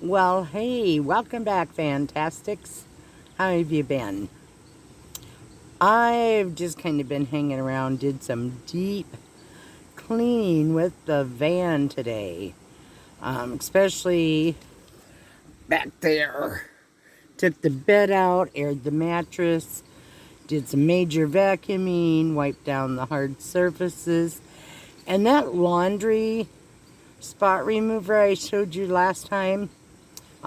Well, hey, welcome back, Fantastics. How have you been? I've just kind of been hanging around, did some deep cleaning with the van today, especially back there. Took the bed out, aired the mattress, did some major vacuuming, wiped down the hard surfaces, and that laundry spot remover I showed you last time.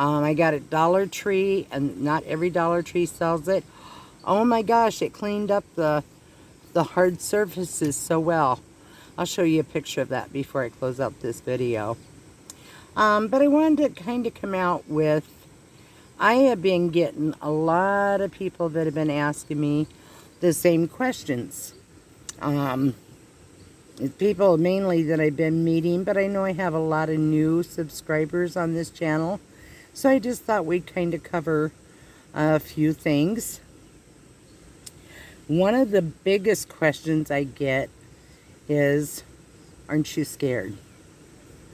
I got it at Dollar Tree, and not every Dollar Tree sells it. Oh my gosh, it cleaned up the hard surfaces so well. I'll show you a picture of that before I close out this video. But I wanted to kind of come out with, I have been getting a lot of people that have been asking me the same questions. It's people mainly that I've been meeting, but I know I have a lot of new subscribers on this channel. So I just thought we'd kind of cover a few things. One of the biggest questions I get is, aren't you scared?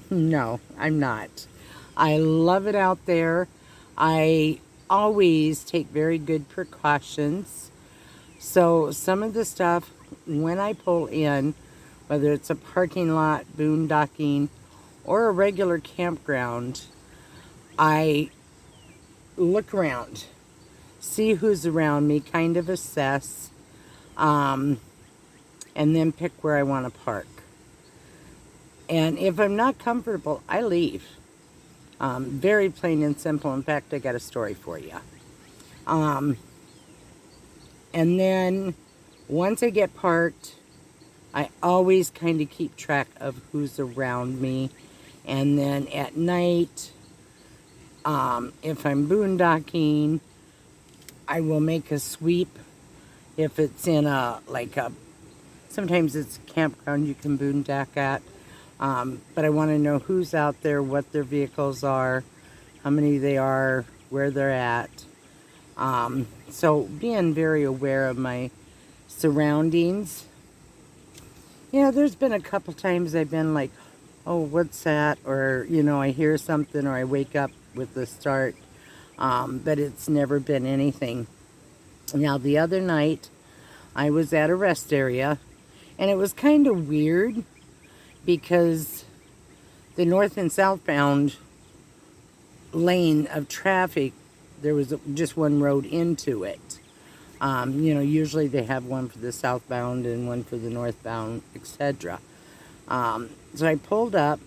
No, I'm not. I love it out there. I always take very good precautions. So some of the stuff, when I pull in, whether it's a parking lot, boondocking, or a regular campground, I look around, see who's around me, kind of assess, and then pick where I want to park. And if I'm not comfortable, I leave. Very plain and simple. In fact, I got a story for you. And then once I get parked, I always kind of keep track of who's around me. And then at night, if I'm boondocking, I will make a sweep. If it's in sometimes it's a campground you can boondock at. But I want to know who's out there, what their vehicles are, how many they are, where they're at. So being very aware of my surroundings. Yeah, there's been a couple times I've been like, oh, what's that? Or, I hear something, or I wake up with the start. But it's never been anything. Now, the other night, I was at a rest area, and it was kind of weird because the north and southbound lane of traffic, there was just one road into it. Usually they have one for the southbound and one for the northbound, etc. So I pulled up.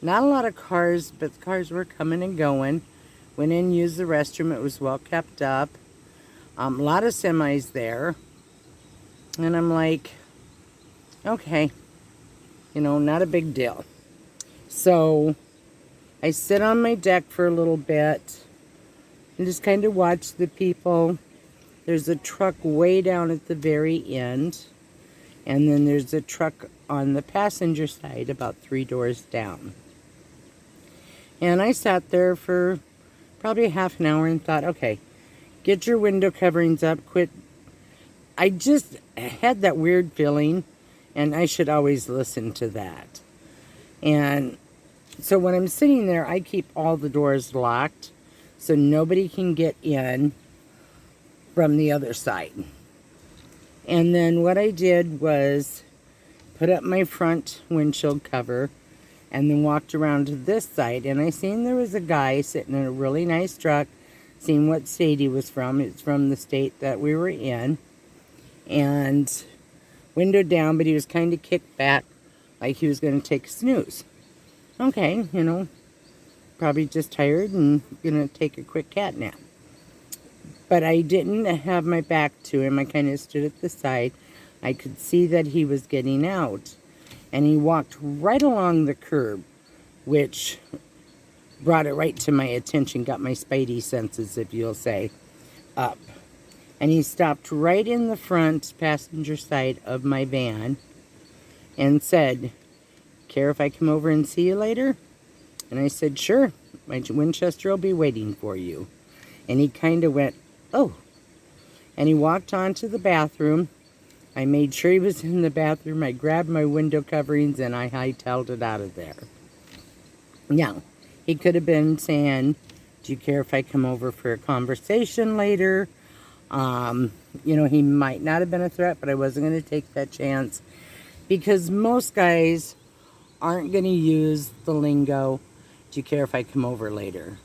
Not a lot of cars, but the cars were coming and going. Went in, used the restroom. It was well kept up. A lot of semis there. And I'm like, okay, not a big deal. So I sit on my deck for a little bit and just kind of watch the people. There's a truck way down at the very end. And then there's a truck on the passenger side about 3 doors down. And I sat there for probably half an hour and thought, okay, get your window coverings up, quit. I just had that weird feeling, and I should always listen to that. And so when I'm sitting there, I keep all the doors locked so nobody can get in from the other side. And then what I did was put up my front windshield cover and then walked around to this side, and I seen there was a guy sitting in a really nice truck, seen what state he was from. It's from the state that we were in, and window down, but he was kind of kicked back like he was going to take a snooze. Okay, probably just tired and going to take a quick cat nap. But I didn't have my back to him. I kind of stood at the side. I could see that he was getting out. And he walked right along the curb, which brought it right to my attention, got my spidey senses, if you'll say, up. And he stopped right in the front passenger side of my van and said, care if I come over and see you later? And I said, sure, my Winchester will be waiting for you. And he kind of went, oh. And he walked on to the bathroom. I made sure he was in the bathroom. I grabbed my window coverings and I hightailed it out of there. Now, He could have been saying, do you care if I come over for a conversation later? You know, he might not have been a threat, but I wasn't going to take that chance. Because most guys aren't going to use the lingo, do you care if I come over later?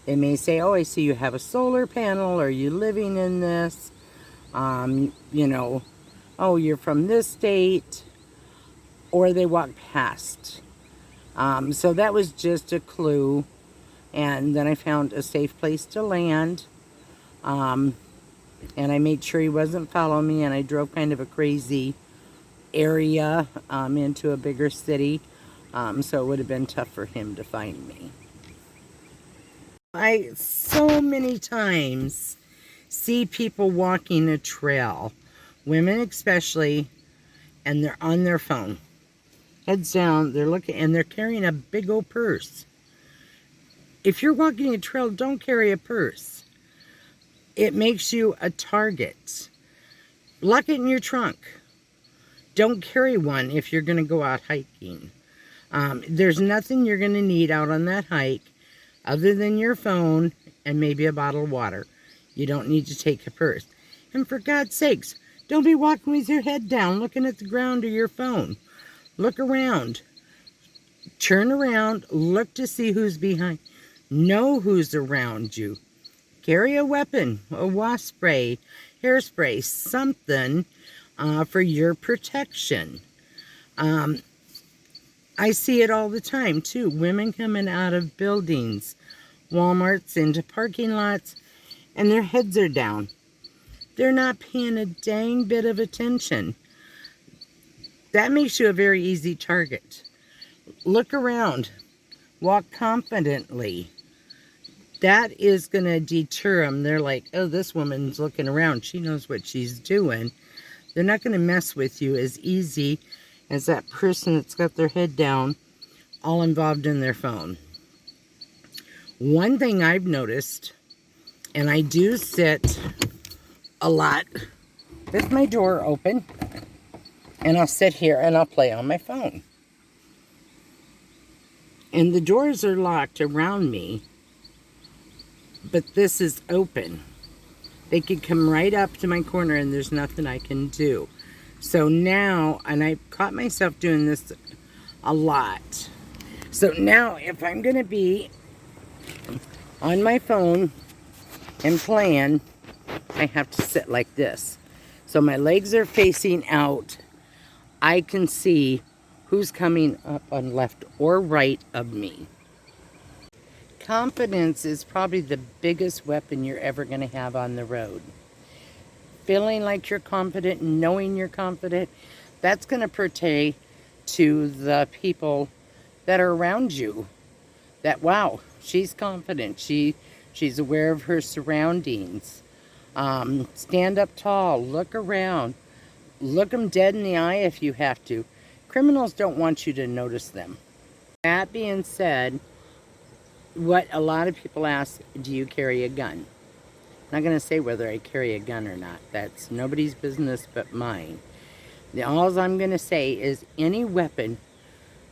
They may say, oh, I see you have a solar panel. Are you living in this? You know, oh, you're from this state. Or they walk past. So that was just a clue. And then I found a safe place to land. And I made sure he wasn't following me. And I drove kind of a crazy area into a bigger city. So it would have been tough for him to find me. I so many times see people walking a trail, women especially, and they're on their phone. Heads down, they're looking, and they're carrying a big old purse. If you're walking a trail, don't carry a purse. It makes you a target. Lock it in your trunk. Don't carry one if you're going to go out hiking. There's nothing you're going to need out on that hike other than your phone and maybe a bottle of water. You don't need to take a purse. And for God's sakes, don't be walking with your head down looking at the ground or your phone. Look around. Turn around. Look to see who's behind. Know who's around you. Carry a weapon, a wasp spray, hairspray, something for your protection. I see it all the time, too. Women coming out of buildings, Walmarts, into parking lots, and their heads are down. They're not paying a dang bit of attention. That makes you a very easy target. Look around. Walk confidently. That is going to deter them. They're like, oh, this woman's looking around. She knows what she's doing. They're not going to mess with you as easy as that person that's got their head down, all involved in their phone. One thing I've noticed, and I do sit a lot with my door open, and I'll sit here and I'll play on my phone. And the doors are locked around me, but this is open. They could come right up to my corner and there's nothing I can do. So now, and I caught myself doing this a lot. So now if I'm going to be on my phone and playing, I have to sit like this. So my legs are facing out. I can see who's coming up on left or right of me. Confidence is probably the biggest weapon you're ever going to have on the road. Feeling like you're confident, knowing you're confident, that's going to pertain to the people that are around you. That, wow, she's confident. She's aware of her surroundings. Stand up tall. Look around. Look them dead in the eye if you have to. Criminals don't want you to notice them. That being said, what a lot of people ask, do you carry a gun? I'm not going to say whether I carry a gun or not. That's nobody's business but mine. All I'm going to say is any weapon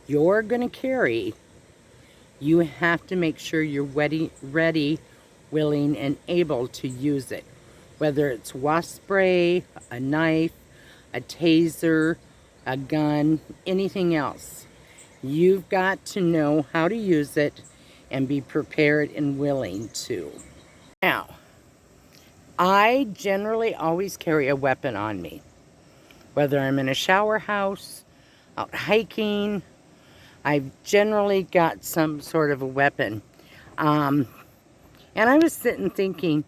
you're going to carry, you have to make sure you're ready, willing, and able to use it. Whether it's wasp spray, a knife, a taser, a gun, anything else. You've got to know how to use it and be prepared and willing to. Now, I generally always carry a weapon on me. Whether I'm in a shower house, out hiking, I've generally got some sort of a weapon. And I was sitting thinking,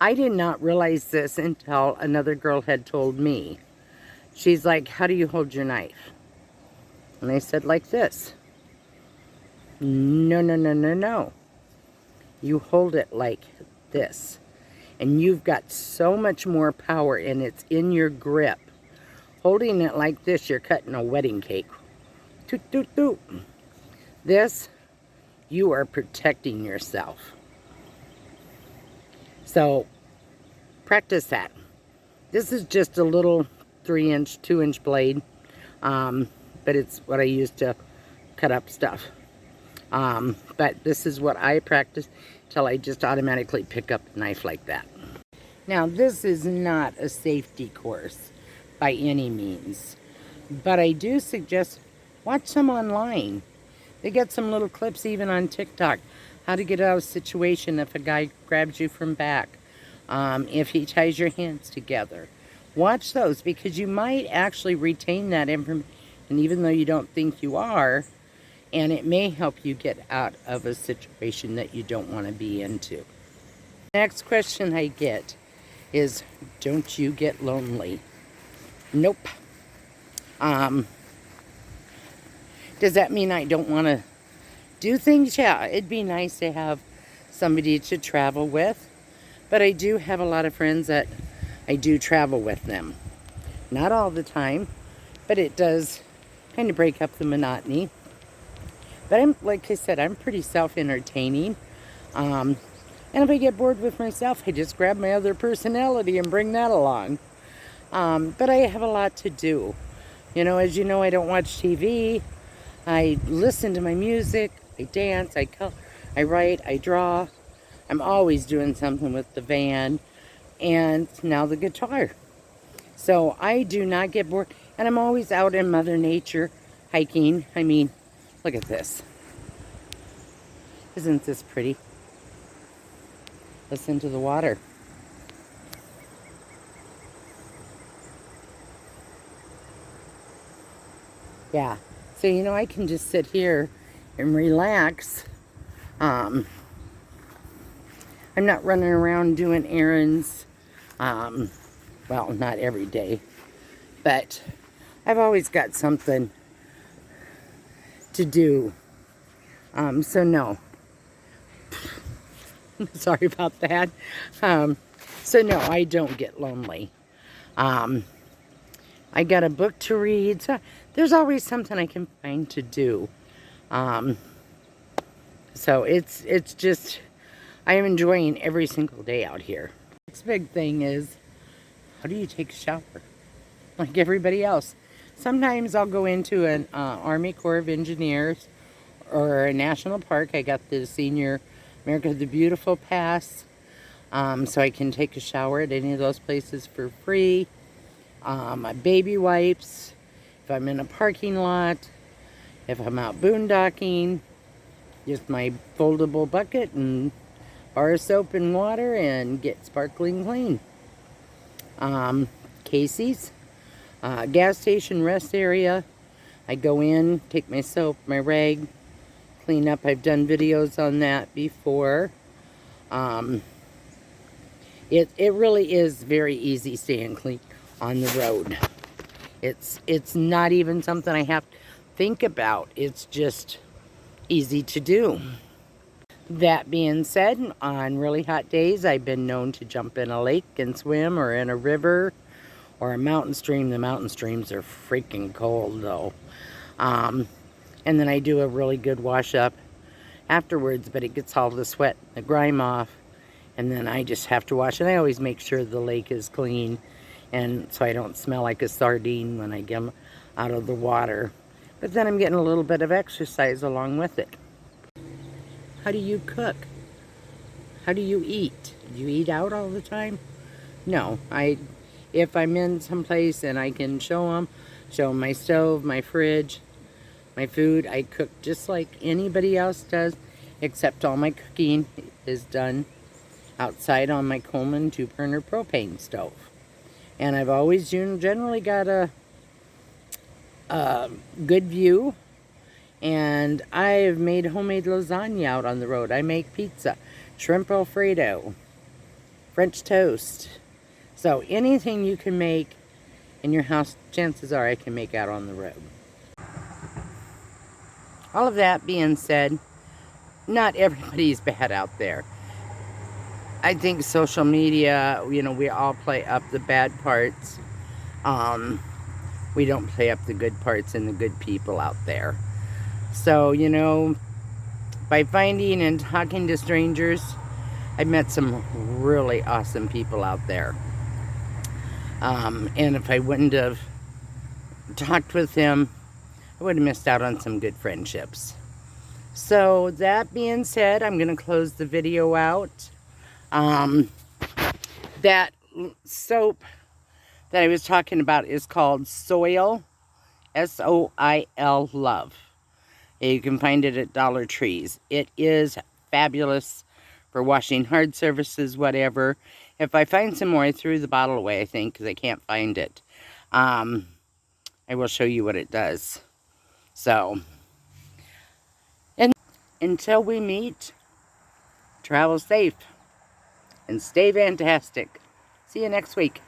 I did not realize this until another girl had told me. She's like, how do you hold your knife? And I said, like this. No, no, no, no, no. You hold it like this. And you've got so much more power, and it's in your grip. Holding it like this, you're cutting a wedding cake. Toot, toot, toot. This, you are protecting yourself. So, practice that. This is just a little 3-inch, 2-inch blade. But it's what I use to cut up stuff. But this is what I practice till I just automatically pick up a knife like that. Now, this is not a safety course by any means, but I do suggest watch some online. They get some little clips even on TikTok, how to get out of a situation if a guy grabs you from back, if he ties your hands together. Watch those, because you might actually retain that information, even though you don't think you are, and it may help you get out of a situation that you don't want to be into. Next question I get is, don't you get lonely? Nope. Does that mean I don't want to do things? Yeah, it'd be nice to have somebody to travel with, but I do have a lot of friends that I do travel with them. Not all the time, but it does kind of break up the monotony. But like I said, I'm pretty self-entertaining. And if I get bored with myself, I just grab my other personality and bring that along. But I have a lot to do. You know, as you know, I don't watch TV. I listen to my music. I dance. I color. I write. I draw. I'm always doing something with the van. And now the guitar. So I do not get bored. And I'm always out in Mother Nature hiking. I mean, look at this. Isn't this pretty? Listen to the water. Yeah. So, you know, I can just sit here and relax. I'm not running around doing errands. Well, not every day. But I've always got something to do. So no. Sorry about that. So no, I don't get lonely. I got a book to read. So there's always something I can find to do. So it's just, I am enjoying every single day out here. Next big thing is, how do you take a shower? Like everybody else. Sometimes I'll go into an Army Corps of Engineers or a national park. I got the Senior America the Beautiful pass, so I can take a shower at any of those places for free. My baby wipes, if I'm in a parking lot, if I'm out boondocking, just my foldable bucket and bar of soap and water and get sparkling clean. Casey's, gas station rest area. I go in, take my soap, my rag, clean up. I've done videos on that before. It really is very easy staying clean on the road. It's not even something I have to think about. It's just easy to do. That being said, on really hot days, I've been known to jump in a lake and swim, or in a river or a mountain stream. The mountain streams are freaking cold though. And then I do a really good wash up afterwards, but it gets all the sweat, the grime off, and then I just have to wash it. I always make sure the lake is clean, and so I don't smell like a sardine when I get out of the water. But then I'm getting a little bit of exercise along with it. How do you cook? How do you eat? Do you eat out all the time? No, if I'm in someplace and I can show them my stove, my fridge, my food, I cook just like anybody else does, except all my cooking is done outside on my Coleman 2-burner propane stove. And I've always generally got a good view. And I've made homemade lasagna out on the road. I make pizza, shrimp Alfredo, French toast. So anything you can make in your house, chances are I can make out on the road. All of that being said, not everybody's bad out there. I think social media, you know, we all play up the bad parts. We don't play up the good parts and the good people out there. So, you know, by finding and talking to strangers, I've met some really awesome people out there. And if I wouldn't have talked with them, I would have missed out on some good friendships. So that being said, I'm going to close the video out. That soap that I was talking about is called Soil, S-O-I-L, Love. You can find it at Dollar Trees. It is fabulous for washing hard surfaces, whatever. If I find some more, I threw the bottle away, I think, because I can't find it. I will show you what it does. So, and until we meet, travel safe and stay fantastic. See you next week.